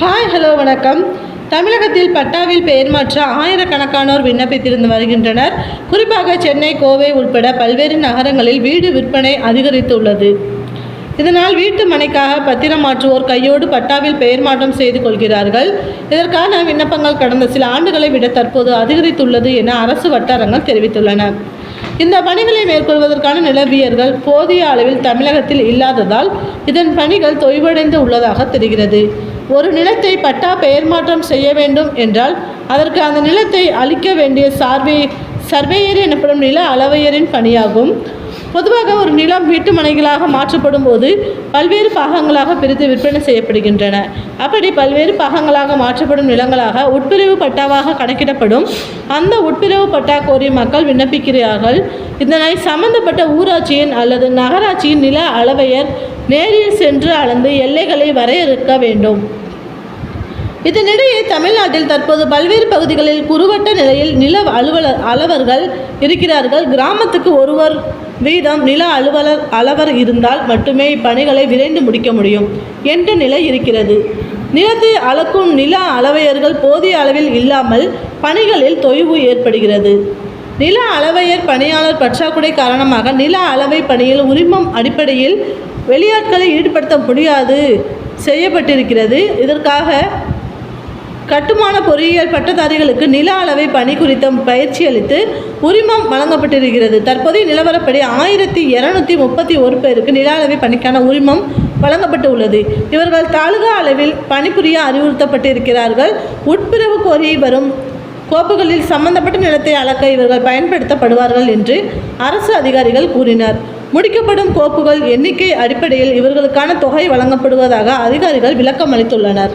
Hi hello வணக்கம். தமிழகத்தில் பட்டாவில் பெயர் மாற்ற ஆயிரக்கணக்கானோர் விண்ணப்பித்திருந்து வருகின்றனர். குறிப்பாக சென்னை, கோவை உட்பட பல்வேறு நகரங்களில் வீடு விற்பனை அதிகரித்துள்ளது. இதனால் வீட்டு மனைக்காக பத்திரம் மாற்றுவோர் கையோடு பட்டாவில் பெயர் மாற்றம் செய்து கொள்கிறார்கள். இதற்கான விண்ணப்பங்கள் கடந்த சில ஆண்டுகளை விட தற்போது அதிகரித்துள்ளது என அரசு வட்டாரங்கள் தெரிவித்துள்ளன. இந்த பணிகளை மேற்கொள்வதற்கான நிலவியர்கள் போதிய அளவில் தமிழகத்தில் இல்லாததால் இதன் பணிகள் தொய்வடைந்து உள்ளதாக தெரிகிறது. ஒரு நிலத்தை பட்டா பெயர் மாற்றம் செய்ய வேண்டும் என்றால் அதற்கு அந்த நிலத்தை அளிக்க வேண்டிய சர்வேயர் எனப்படும் நில அளவையரின் பணியாகும். பொதுவாக ஒரு நிலம் வீட்டு மனைகளாக மாற்றப்படும் போது பல்வேறு பாகங்களாக பிரித்து விற்பனை செய்யப்படுகின்றன. அப்படி பல்வேறு பாகங்களாக மாற்றப்படும் நிலங்களாக உட்பிரிவு பட்டாவாக கணக்கிடப்படும். அந்த உட்பிரிவு பட்டா கோரி மக்கள் விண்ணப்பிக்கிறார்கள். இதனை சம்பந்தப்பட்ட ஊராட்சியின் அல்லது நகராட்சியின் நில அளவையர் நேரில் சென்று அளந்து எல்லைகளை வரையறுக்க வேண்டும். இதனிடையே தமிழ்நாட்டில் தற்போது பல்வேறு பகுதிகளில் குறுவட்ட நிலையில் நில அளவர்கள் இருக்கிறார்கள். கிராமத்துக்கு ஒருவர் வீதம் நில அளவர் இருந்தால் மட்டுமே இப்பணிகளை விரைந்து முடிக்க முடியும் என்ற நிலை இருக்கிறது. நிலத்தை அளக்கும் நில அளவையர்கள் போதிய அளவில் இல்லாமல் பணிகளில் தொய்வு ஏற்படுகிறது. நில அளவையர் பணியாளர் பற்றாக்குறை காரணமாக நில அளவை பணியில் உரிமம் அடிப்படையில் வெளியாட்களை ஈடுபடுத்த முடியாது செய்யப்பட்டிருக்கிறது. இதற்காக கட்டுமான பொறியியல் பட்டதாரிகளுக்கு நில அளவை பணி குறித்த பயிற்சி அளித்து உரிமம் வழங்கப்பட்டிருக்கிறது. தற்போதைய நிலவரப்படி 1231 பேருக்கு நில அளவை பணிக்கான உரிமம் வழங்கப்பட்டு உள்ளது. இவர்கள் தாலுகா அளவில் பணிபுரிய அறிவுறுத்தப்பட்டிருக்கிறார்கள். உட்பிரிவு கோரி வரும் கோப்புகளில் சம்பந்தப்பட்ட நிலத்தை அளக்க இவர்கள் பயன்படுத்தப்படுவார்கள் என்று அரசு அதிகாரிகள் கூறினர். முடிக்கப்படும் கோப்புகள் எண்ணிக்கை அடிப்படையில் இவர்களுக்கான தொகை வழங்கப்படுவதாக அதிகாரிகள் விளக்கம் அளித்துள்ளனர்.